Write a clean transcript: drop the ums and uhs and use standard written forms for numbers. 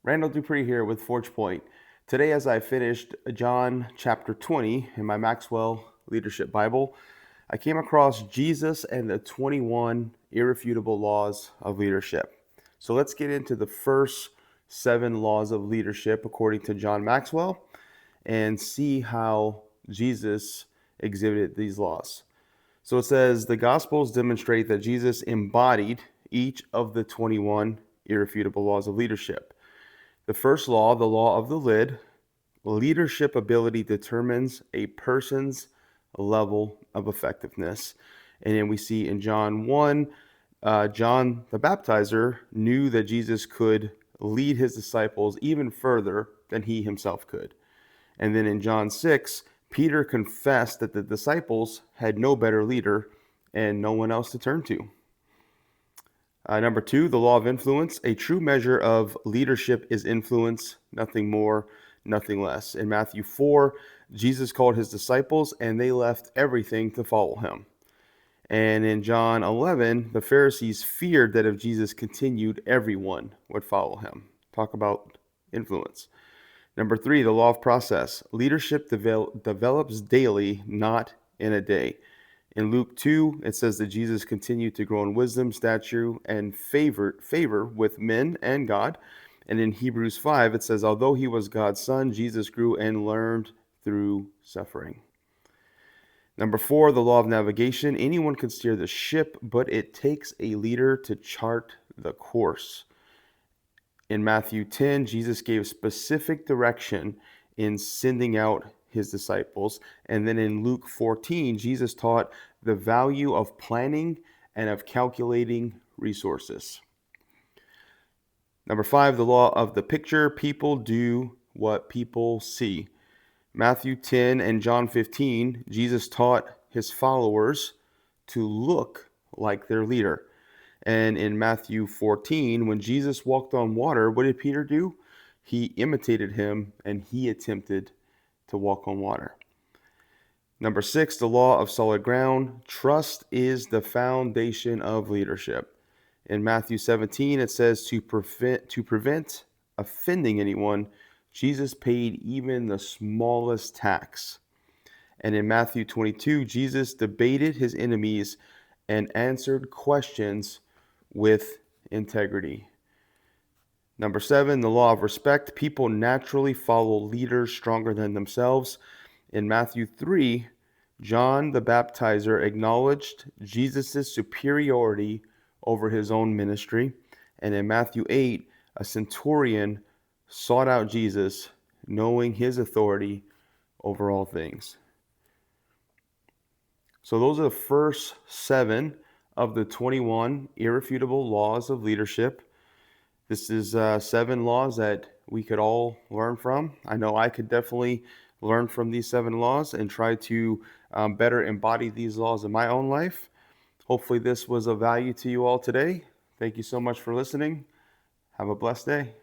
Randall Dupree here with Forge Point. Today, as I finished John chapter 20 in my Maxwell Leadership Bible, I came across Jesus and the 21 irrefutable laws of leadership. So let's get into the first 7 laws of leadership according to John Maxwell and see how Jesus exhibited these laws. So it says the Gospels demonstrate that Jesus embodied each of the 21 irrefutable laws of leadership. The first law, the law of the lid, leadership ability determines a person's level of effectiveness. And then we see in John 1, John the baptizer knew that Jesus could lead his disciples even further than he himself could. And then in John 6, Peter confessed that the disciples had no better leader and no one else to turn to. Number 2, the law of influence. A true measure of leadership is influence, nothing more, nothing less. In Matthew 4, Jesus called his disciples and they left everything to follow him. And in John 11, the Pharisees feared that if Jesus continued, everyone would follow him. Talk about influence. Number 3, the law of process. Leadership develops daily, not in a day. In Luke 2, it says that Jesus continued to grow in wisdom, stature, and favor with men and God. And in Hebrews 5, it says, although he was God's son, Jesus grew and learned through suffering. Number 4, the law of navigation. Anyone can steer the ship, but it takes a leader to chart the course. In Matthew 10, Jesus gave specific direction in sending out his disciples. And then in Luke 14, Jesus taught the value of planning and of calculating resources. Number 5, the law of the picture. People do what people see. Matthew 10 and John 15, Jesus taught his followers to look like their leader. And in Matthew 14, when Jesus walked on water, what did Peter do? He imitated him and he attempted to walk on water. Number 6, the law of solid ground. Trust is the foundation of leadership. In Matthew 17, it says to prevent offending anyone, Jesus paid even the smallest tax. And in Matthew 22, Jesus debated his enemies and answered questions with integrity. Number 7, the law of respect. People naturally follow leaders stronger than themselves. In Matthew 3, John the baptizer acknowledged Jesus' superiority over his own ministry. And in Matthew 8, a centurion sought out Jesus, knowing his authority over all things. So those are the first 7 of the 21 irrefutable laws of leadership. This is 7 laws that we could all learn from. I know I could definitely learn from these 7 laws and try to better embody these laws in my own life. Hopefully this was of value to you all today. Thank you so much for listening. Have a blessed day.